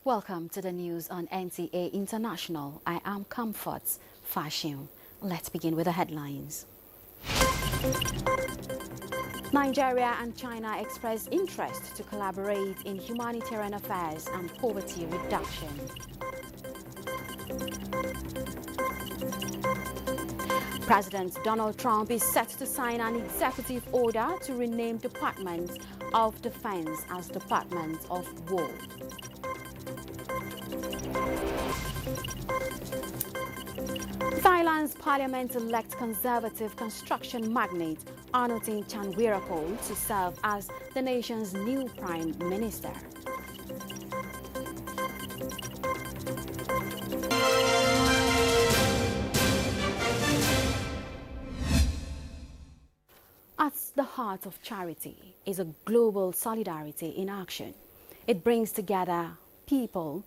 Welcome to the news on NTA International. I am Comforts Fashion. Let's begin with the headlines. Nigeria and China express interest to collaborate in humanitarian affairs and poverty reduction. President Donald Trump is set to sign an executive order to rename Department of Defense as Department of War. Thailand's parliament elects conservative construction magnate Anutin Chanvirakul to serve as the nation's new prime minister. At the heart of charity is a global solidarity in action. It brings together people,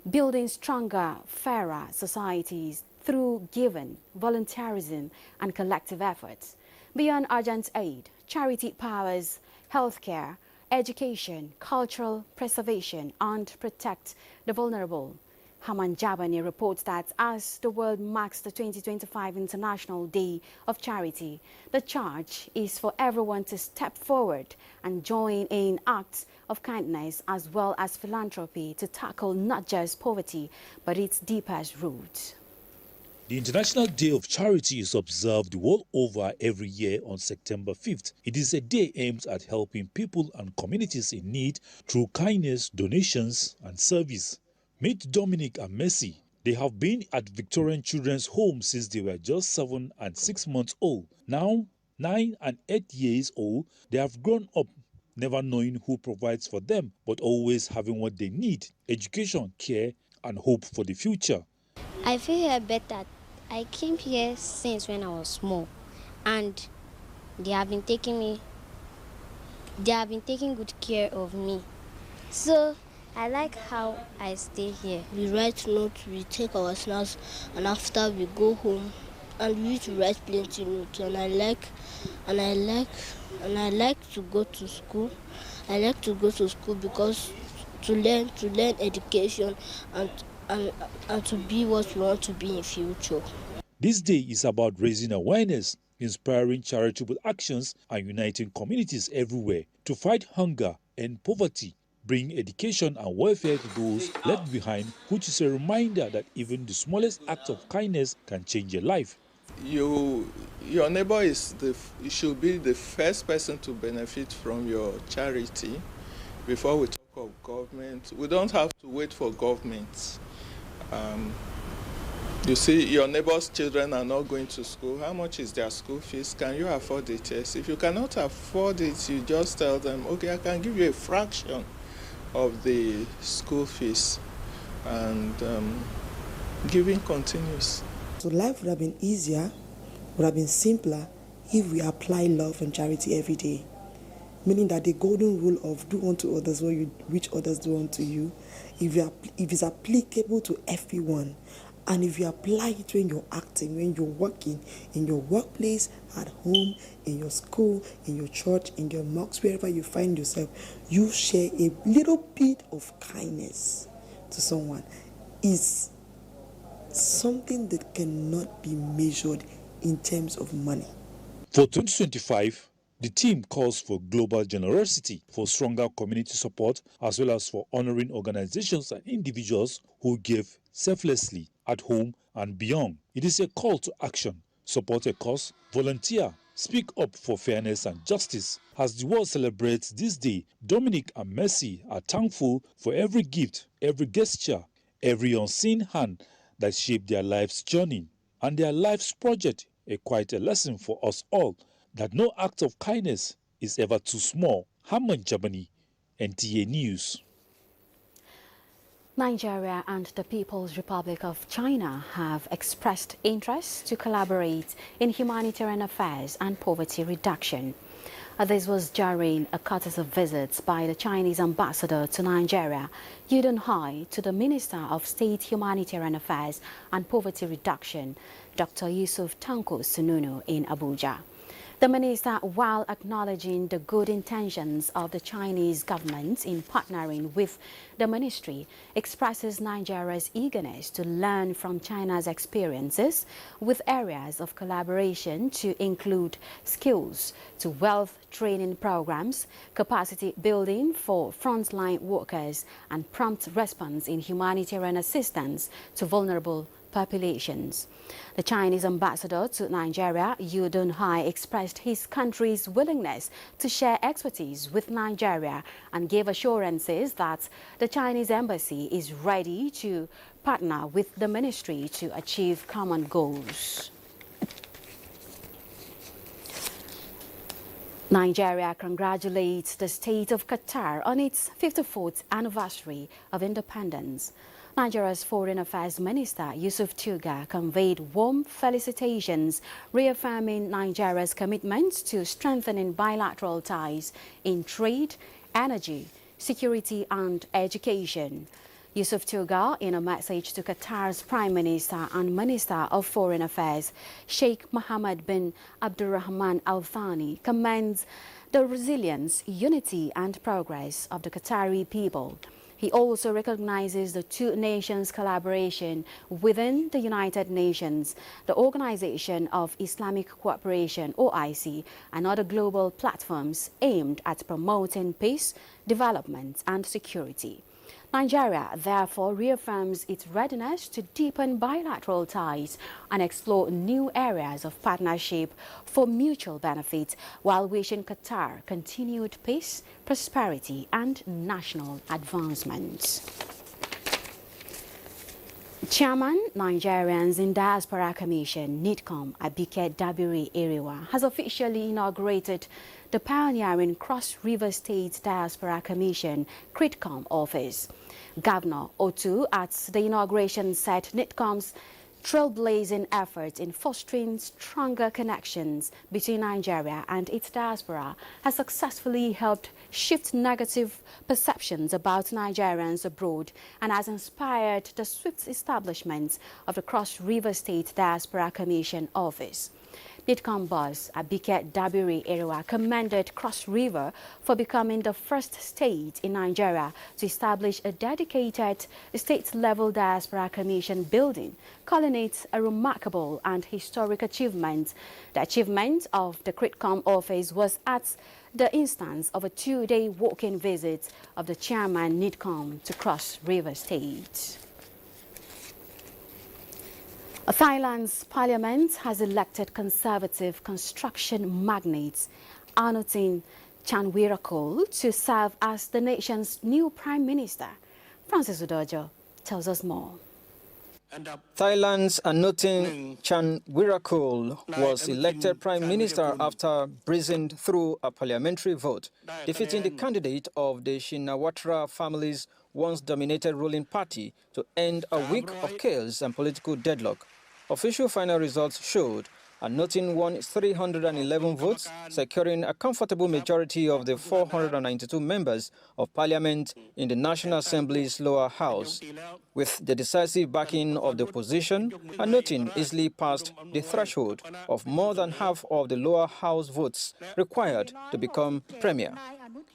building stronger, fairer societies through giving, volunteerism, and collective efforts. Beyond urgent aid, charity powers healthcare, education, cultural preservation, and protect the vulnerable. Haman Jabani reports that as the world marks the 2025 International Day of Charity, the charge is for everyone to step forward and join in acts of kindness as well as philanthropy to tackle not just poverty, but its deepest roots. The International Day of Charity is observed world over every year on September 5th. It is a day aimed at helping people and communities in need through kindness, donations, and service. Meet Dominic and Mercy. They have been at Victorian Children's Home since they were just 7 and 6 months old. Now, 9 and 8 years old, they have grown up, never knowing who provides for them, but always having what they need: education, care, and hope for the future. I feel here better. I came here since when I was small, and they have been taking good care of me. So I like how I stay here. We write notes, we take our snacks, and after we go home, and we used to write plenty notes. And I like to go to school. I like to go to school because to learn education and to be what we want to be in future. This day is about raising awareness, inspiring charitable actions, and uniting communities everywhere to fight hunger and poverty, bring education and welfare to those left behind, which is a reminder that even the smallest act of kindness can change a life. Your neighbor should be the first person to benefit from your charity. Before we talk of government, we don't have to wait for government. You see, your neighbor's children are not going to school. How much is their school fees? Can you afford it? Yes. If you cannot afford it, you just tell them, okay, I can give you a fraction of the school fees, and giving continues. So life would have been easier, would have been simpler if we apply love and charity every day. Meaning that the golden rule of do unto others which others do unto you, if it's applicable to everyone, and if you apply it when you're acting, when you're working, in your workplace, at home, in your school, in your church, in your mosque, wherever you find yourself, you share a little bit of kindness to someone, is something that cannot be measured in terms of money. For 2025, the theme calls for global generosity, for stronger community support, as well as for honoring organizations and individuals who give selflessly at home and beyond. It is a call to action. Support a cause, volunteer, speak up for fairness and justice. As the world celebrates this day, Dominic and Mercy are thankful for every gift, every gesture, every unseen hand that shaped their life's journey. And their life's project is quite a lesson for us all, that no act of kindness is ever too small. Haman Jabani, NTA News. Nigeria and the People's Republic of China have expressed interest to collaborate in humanitarian affairs and poverty reduction. This was during a courtesy visit by the Chinese ambassador to Nigeria, Yudun Hai, to the Minister of State Humanitarian Affairs and Poverty Reduction, Dr. Yusuf Tanko Sununu, in Abuja. The minister, while acknowledging the good intentions of the Chinese government in partnering with the ministry, expresses Nigeria's eagerness to learn from China's experiences with areas of collaboration to include skills to wealth training programs, capacity building for frontline workers, and prompt response in humanitarian assistance to vulnerable populations. The Chinese ambassador to Nigeria, Yu Dunhai, expressed his country's willingness to share expertise with Nigeria and gave assurances that the Chinese embassy is ready to partner with the ministry to achieve common goals. Nigeria congratulates the state of Qatar on its 54th anniversary of independence. Nigeria's Foreign Affairs Minister Yusuf Tuga conveyed warm felicitations, reaffirming Nigeria's commitment to strengthening bilateral ties in trade, energy, security and education. Yusuf Tuga, in a message to Qatar's Prime Minister and Minister of Foreign Affairs, Sheikh Mohammed bin Abdulrahman Al Thani, commends the resilience, unity and progress of the Qatari people. He also recognizes the two nations' collaboration within the United Nations, the Organization of Islamic Cooperation, OIC, and other global platforms aimed at promoting peace, development, and security. Nigeria therefore reaffirms its readiness to deepen bilateral ties and explore new areas of partnership for mutual benefit, while wishing Qatar continued peace, prosperity and national advancement. Chairman, Nigerians in Diaspora Commission, NIDCOM, Abike Dabiri Eriwa, has officially inaugurated the pioneering Cross River State Diaspora Commission, CRIDCOM office. Governor Otu at the inauguration said NIDCOM's trailblazing efforts in fostering stronger connections between Nigeria and its diaspora has successfully helped shift negative perceptions about Nigerians abroad and has inspired the swift establishment of the Cross River State Diaspora Commission office. NIDCOM boss Abike Dabiri Eriwa commended Cross River for becoming the first state in Nigeria to establish a dedicated state-level diaspora commission building, calling it a remarkable and historic achievement. The achievement of the CRIDCOM office was at the instance of a two-day walk-in visit of the chairman NIDCOM to Cross River State. Thailand's parliament has elected conservative construction magnate Anutin Chanvirakul to serve as the nation's new prime minister. Francis Udojo tells us more. Thailand's Anutin Chanvirakul was elected prime minister after breezing through a parliamentary vote, defeating the candidate of the Shinawatra family's once-dominated ruling party to end a week of chaos and political deadlock. Official final results showed Anutin won 311 votes, securing a comfortable majority of the 492 members of parliament in the National Assembly's lower house. With the decisive backing of the opposition, Anutin easily passed the threshold of more than half of the lower house votes required to become premier.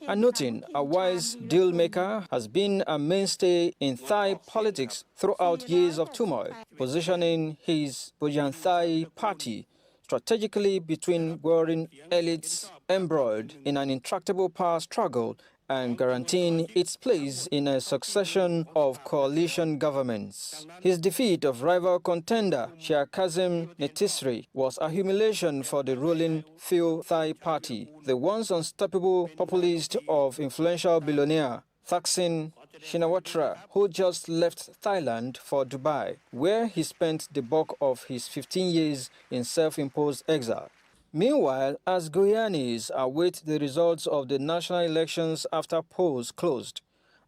Anutin, a wise deal-maker, has been a mainstay in Thai politics throughout years of turmoil, positioning his Bujanthai party strategically between warring elites embroiled in an intractable power struggle and guaranteeing its place in a succession of coalition governments. His defeat of rival contender Shah Kazim Netisri was a humiliation for the ruling Pheu Thai party, the once unstoppable populist of influential billionaire Thaksin Shinawatra, who just left Thailand for Dubai, where he spent the bulk of his 15 years in self-imposed exile. Meanwhile, as Guyanis await the results of the national elections after polls closed,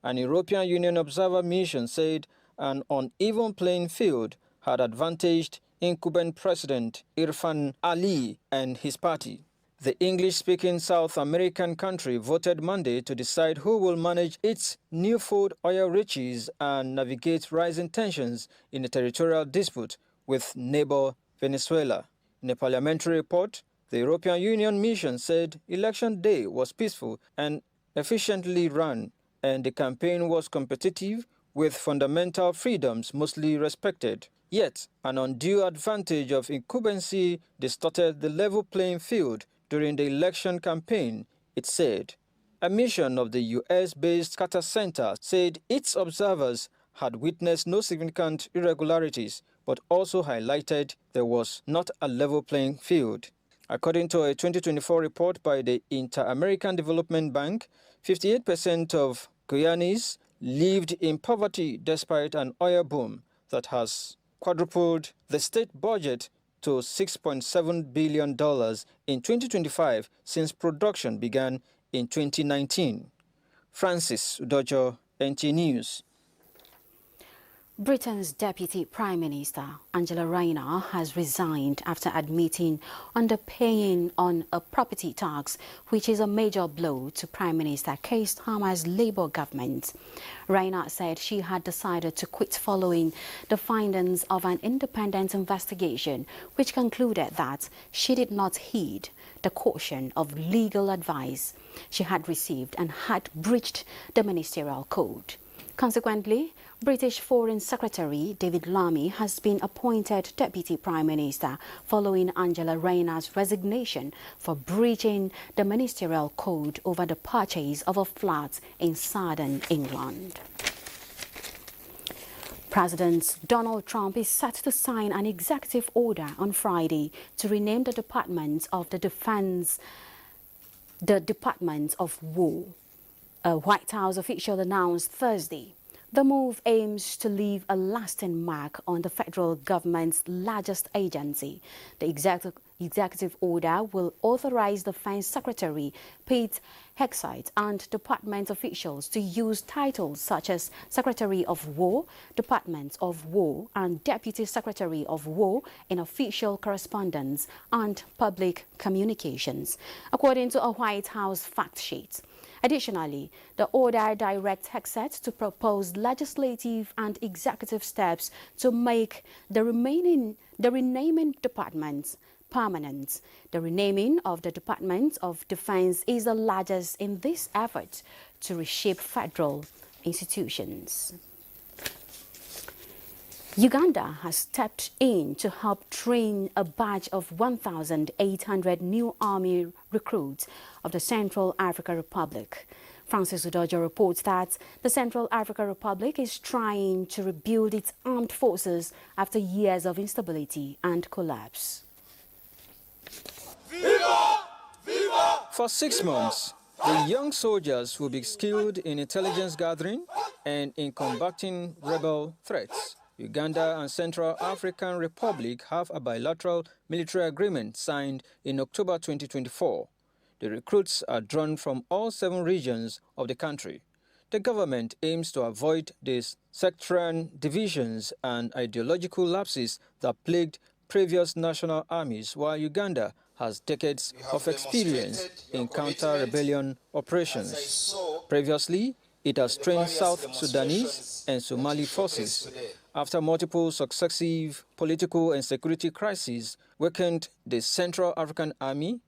an European Union observer mission said an uneven playing field had advantaged incumbent President Irfan Ali and his party. The English-speaking South American country voted Monday to decide who will manage its newfound oil riches and navigate rising tensions in a territorial dispute with neighbor Venezuela. In a parliamentary report, The European Union mission said election day was peaceful and efficiently run, and the campaign was competitive with fundamental freedoms mostly respected. Yet, an undue advantage of incumbency distorted the level playing field during the election campaign, it said. A mission of the US-based Carter Center said its observers had witnessed no significant irregularities, but also highlighted there was not a level playing field. According to a 2024 report by the Inter-American Development Bank, 58% of Guyanese lived in poverty despite an oil boom that has quadrupled the state budget to $6.7 billion in 2025 since production began in 2019. Francis Udojo, NT News. Britain's Deputy Prime Minister, Angela Rayner, has resigned after admitting underpaying on a property tax, which is a major blow to Prime Minister Keir Starmer's Labour government. Rayner said she had decided to quit following the findings of an independent investigation, which concluded that she did not heed the caution of legal advice she had received and had breached the ministerial code. Consequently, British Foreign Secretary David Lammy has been appointed Deputy Prime Minister following Angela Rayner's resignation for breaching the ministerial code over the purchase of a flat in southern England. President Donald Trump is set to sign an executive order on Friday to rename the Department of Defense the Department of War. A White House official announced Thursday. The move aims to leave a lasting mark on the federal government's largest agency. The executive order will authorize Defense Secretary Pete Hegseth and department officials to use titles such as Secretary of War, Department of War, and Deputy Secretary of War in official correspondence and public communications, according to a White House fact sheet. Additionally, the order directs Hegseth to propose legislative and executive steps to make the renaming departments permanent. The renaming of the Department of Defense is the largest in this effort to reshape federal institutions. Uganda has stepped in to help train a batch of 1,800 new army recruits of the Central African Republic. Francis Udojo reports that the Central African Republic is trying to rebuild its armed forces after years of instability and collapse. Viva! Viva! For 6 months, the young soldiers will be skilled in intelligence gathering and in combating rebel threats. Uganda and Central African Republic have a bilateral military agreement signed in October 2024. The recruits are drawn from all 7 regions of the country. The government aims to avoid these sectarian divisions and ideological lapses that plagued previous national armies, while Uganda has decades of experience in counter-rebellion operations. Previously, it has trained South Sudanese and Somali forces. After multiple successive political and security crises weakened the Central African Army,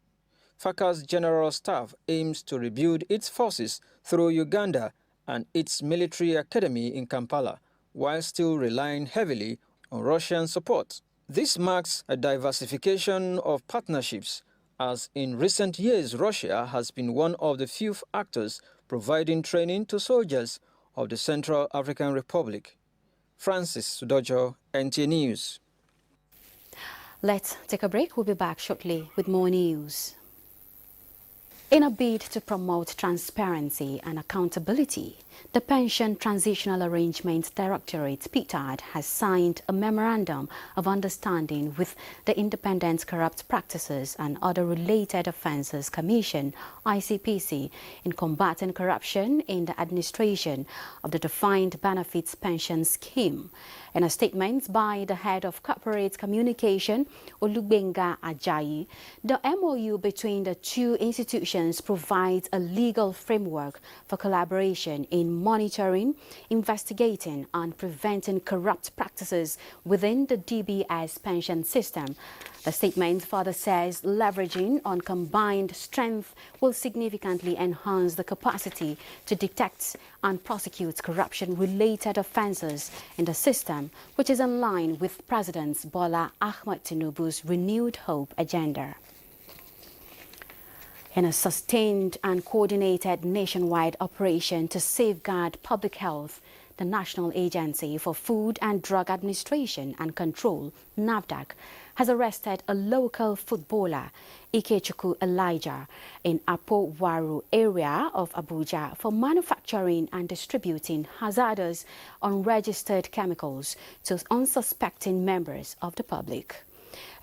FACA's General Staff aims to rebuild its forces through Uganda and its military academy in Kampala, while still relying heavily on Russian support. This marks a diversification of partnerships, as in recent years Russia has been one of the few actors providing training to soldiers of the Central African Republic. Francis Udojo, NT News. Let's take a break. We'll be back shortly with more news. In a bid to promote transparency and accountability, the Pension Transitional Arrangements Directorate, PTAD, has signed a Memorandum of Understanding with the Independent Corrupt Practices and Other Related Offences Commission, ICPC, in combating corruption in the administration of the Defined Benefits Pension Scheme. In a statement by the head of corporate communication, Olugbenga Ajayi, the MOU between the two institutions provides a legal framework for collaboration in in monitoring, investigating and preventing corrupt practices within the DBS pension system. The statement further says leveraging on combined strength will significantly enhance the capacity to detect and prosecute corruption-related offences in the system, which is in line with President Bola Ahmed Tinubu's renewed hope agenda. In a sustained and coordinated nationwide operation to safeguard public health, the National Agency for Food and Drug Administration and Control, NAFDAC, has arrested a local footballer, Ikechukwu Elijah, in Apo Waru area of Abuja for manufacturing and distributing hazardous, unregistered chemicals to unsuspecting members of the public.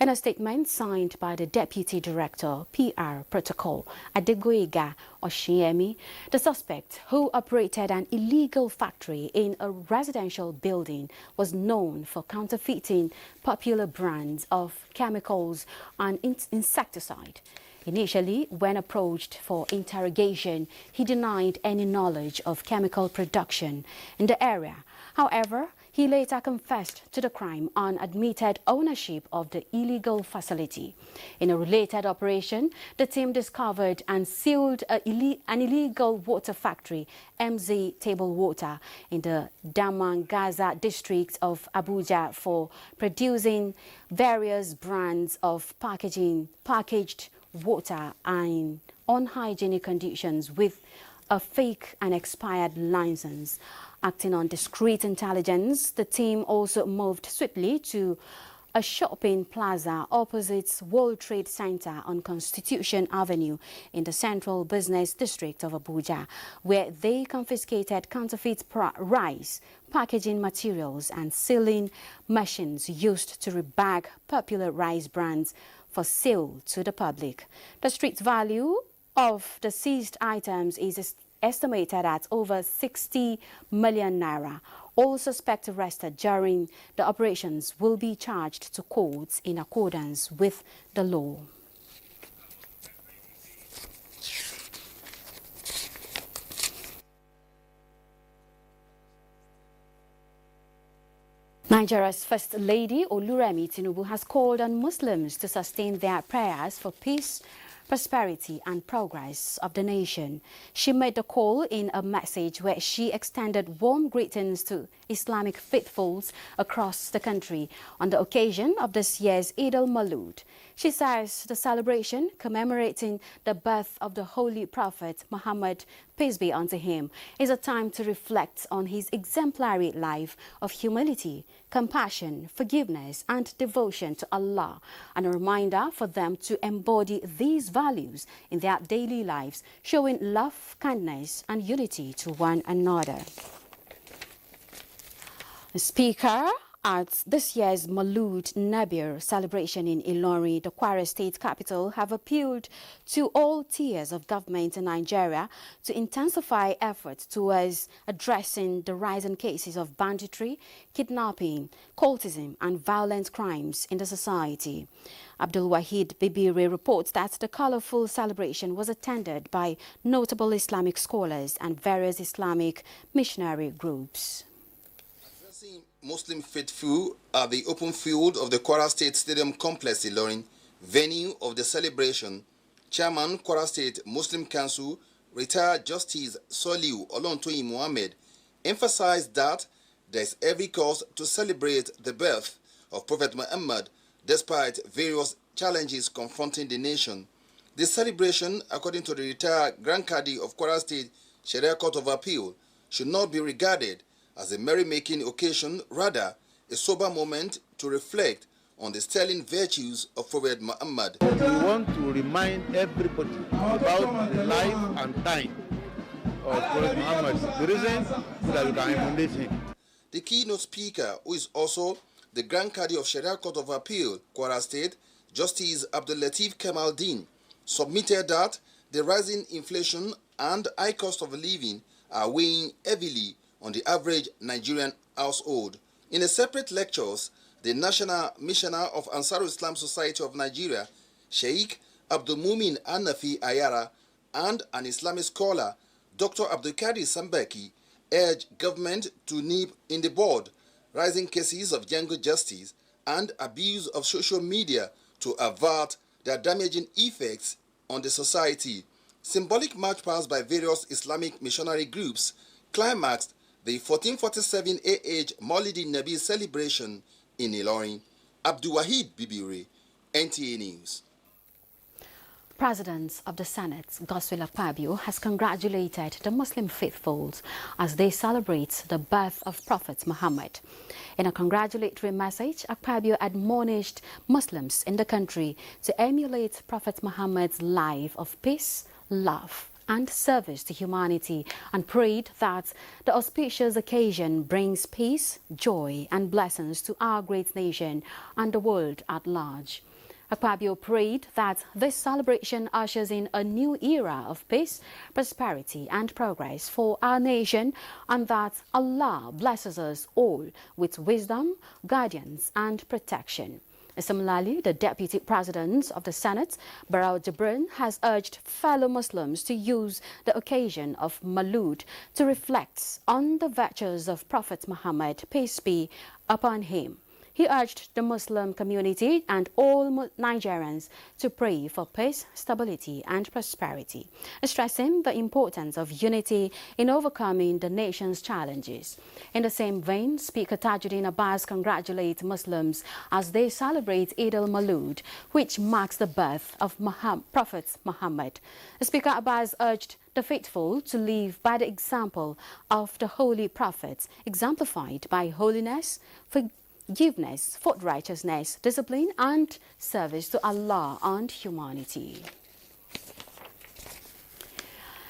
In a statement signed by the Deputy Director, PR Protocol, Adegoiga Oshiemi, the suspect, who operated an illegal factory in a residential building, was known for counterfeiting popular brands of chemicals and insecticide. Initially, when approached for interrogation, he denied any knowledge of chemical production in the area. However, he later confessed to the crime and admitted ownership of the illegal facility. In a related operation, the team discovered and sealed an illegal water factory, MZ Table Water, in the Damangaza district of Abuja for producing various brands of packaged water in unhygienic conditions with a fake and expired license. Acting on discreet intelligence, the team also moved swiftly to a shopping plaza opposite World Trade Center on Constitution Avenue in the Central Business District of Abuja, where they confiscated counterfeit rice, packaging materials and sealing machines used to rebag popular rice brands for sale to the public. The street value of the seized items is estimated at over 60 million naira. All suspects arrested during the operations will be charged to courts in accordance with the law. Nigeria's First Lady Oluremi Tinubu has called on Muslims to sustain their prayers for peace, prosperity and progress of the nation. She made the call in a message where she extended warm greetings to Islamic faithfuls across the country on the occasion of this year's Eid al-Mawlud. She says the celebration commemorating the birth of the Holy Prophet Muhammad, peace be unto him, is a time to reflect on his exemplary life of humility, compassion, forgiveness and devotion to Allah, and a reminder for them to embody these values in their daily lives, showing love, kindness and unity to one another. The speaker at this year's Maulud Nabir celebration in Ilorin, the Kwara State capital, have appealed to all tiers of government in Nigeria to intensify efforts towards addressing the rising cases of banditry, kidnapping, cultism and violent crimes in the society. Abdul Wahid Bibiri reports that the colorful celebration was attended by notable Islamic scholars and various Islamic missionary groups. Muslim faithful at the open field of the Kwara State Stadium Complex Ilorin, venue of the celebration, Chairman Kwara State Muslim Council, retired Justice Soliu Olontoyin Mohammed, emphasized that there is every cause to celebrate the birth of Prophet Muhammad despite various challenges confronting the nation. This celebration, according to the retired Grand Cadi of Kwara State Sharia Court of Appeal, should not be regarded as a merrymaking occasion, rather a sober moment to reflect on the sterling virtues of Prophet Muhammad. We want to remind everybody about the life and time of Prophet Muhammad. The reason is that we can emulate him. The keynote speaker, who is also the Grand Cadi of Sharia Court of Appeal, Kwara State, Justice Abdul Latif Kamaldeen, submitted that the rising inflation and high cost of living are weighing heavily on the average Nigerian household. In a separate lectures, the National Missioner of Ansarul Islam Society of Nigeria, Sheikh Abdul Mumin Anafi Ayara, and an Islamic scholar, Dr. Abdul Kadir Sambeki, urged government to nip in the bud rising cases of jungle justice and abuse of social media to avert their damaging effects on the society. Symbolic march pasts by various Islamic missionary groups climaxed the 1447 AH Maulidi Nabi celebration in Ilorin. Abdul Wahid Bibire, NTA News. President of the Senate, Godswill Akpabio, has congratulated the Muslim faithfuls as they celebrate the birth of Prophet Muhammad. In a congratulatory message, Akpabio admonished Muslims in the country to emulate Prophet Muhammad's life of peace, love, and service to humanity, and prayed that the auspicious occasion brings peace, joy, and blessings to our great nation and the world at large. Akpabio prayed that this celebration ushers in a new era of peace, prosperity, and progress for our nation, and that Allah blesses us all with wisdom, guidance, and protection. Similarly, the Deputy President of the Senate, Barrow Jibrin, has urged fellow Muslims to use the occasion of Maulud to reflect on the virtues of Prophet Muhammad, peace be upon him. He urged the Muslim community and all Nigerians to pray for peace, stability, and prosperity, stressing the importance of unity in overcoming the nation's challenges. In the same vein, Speaker Tajuddin Abbas congratulates Muslims as they celebrate Eid al-Maulud, which marks the birth of Prophet Muhammad. Speaker Abbas urged the faithful to live by the example of the Holy Prophet, exemplified by holiness, forgiveness, forthrighteousness, discipline, and service to Allah and humanity.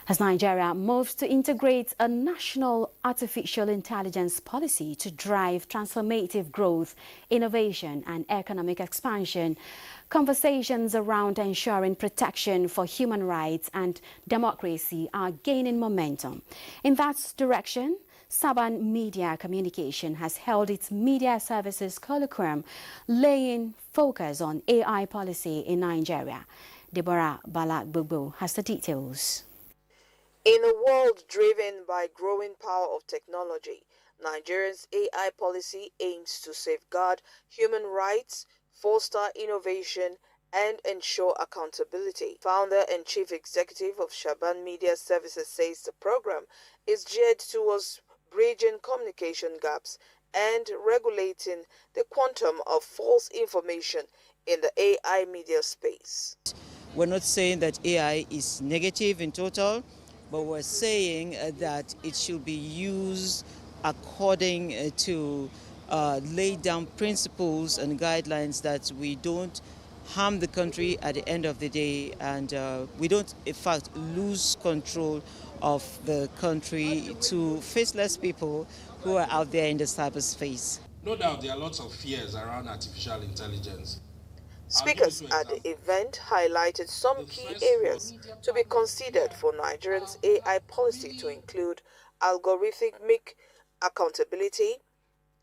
As Nigeria moves to integrate a national artificial intelligence policy to drive transformative growth, innovation, and economic expansion, conversations around ensuring protection for human rights and democracy are gaining momentum. In that direction, Saban Media Communication has held its Media Services Colloquium, laying focus on AI policy in Nigeria. Deborah Balak-Bugbo has the details. In a world driven by growing power of technology, Nigeria's AI policy aims to safeguard human rights, foster innovation, and ensure accountability. Founder and Chief Executive of Shaban Media Services says the program is geared towards bridging communication gaps and regulating the quantum of false information in the AI media space. We're not saying that AI is negative in total, but we're saying that it should be used according to lay down principles and guidelines that we don't harm the country at the end of the day, and we don't, in fact, lose control of the country to faceless people who are out there in the cyberspace. No doubt there are lots of fears around artificial intelligence. Speakers at the event highlighted some key areas to be considered for Nigerians' AI policy to include algorithmic accountability,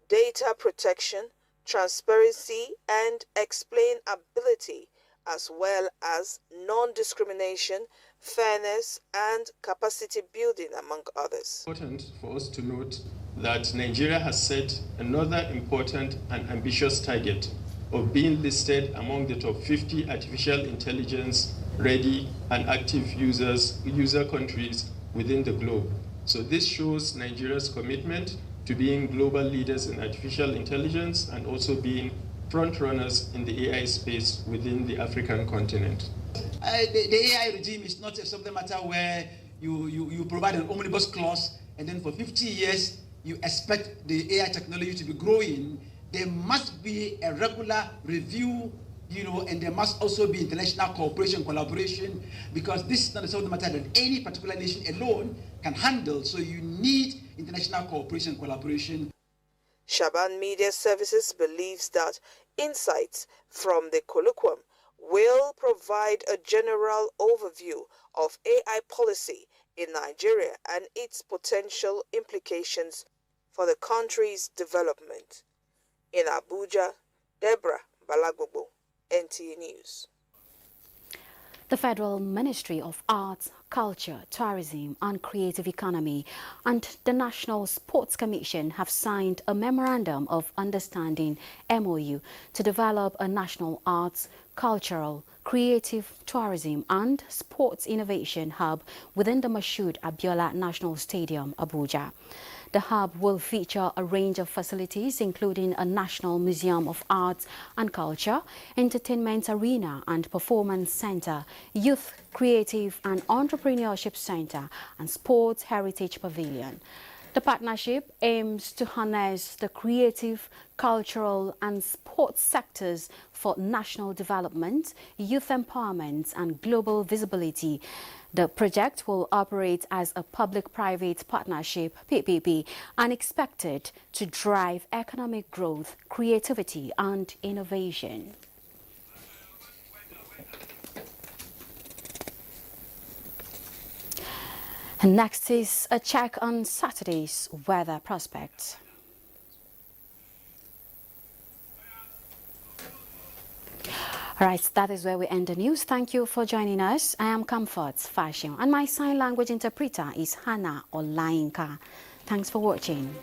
data protection, transparency, and explainability, as well as non-discrimination, fairness, and capacity building, among others. It's important for us to note that Nigeria has set another important and ambitious target of being listed among the top 50 artificial intelligence ready and active user countries within the globe. So this shows Nigeria's commitment to being global leaders in artificial intelligence and also being front runners in the AI space within the African continent. The AI regime is not a subject matter where you provide an omnibus clause and then for 50 years you expect the AI technology to be growing. There must be a regular review, and there must also be international cooperation, collaboration, because this is not a subject matter that any particular nation alone can handle. So you need international cooperation, collaboration. Shaban Media Services believes that insights from the colloquium will provide a general overview of AI policy in Nigeria and its potential implications for the country's development. In Abuja, Deborah Balagbobo, NTA News. The Federal Ministry of Arts, culture, tourism and creative economy and the National Sports Commission have signed a Memorandum of Understanding MOU to develop a national arts, cultural, creative, tourism and sports innovation hub within the Mashood Abiola National Stadium, Abuja. The hub will feature a range of facilities, including a National Museum of Arts and Culture, entertainment arena and performance center, youth, creative and entrepreneurship center, and sports heritage pavilion. The partnership aims to harness the creative, cultural and sports sectors for national development, youth empowerment and global visibility. The project will operate as a public-private partnership (PPP) and expected to drive economic growth, creativity and innovation. And next is a check on Saturday's weather prospects. All right, that is where we end the news. Thank you for joining us. I am Comfort Fashion and my sign language interpreter is Hannah Olainka. Thanks for watching.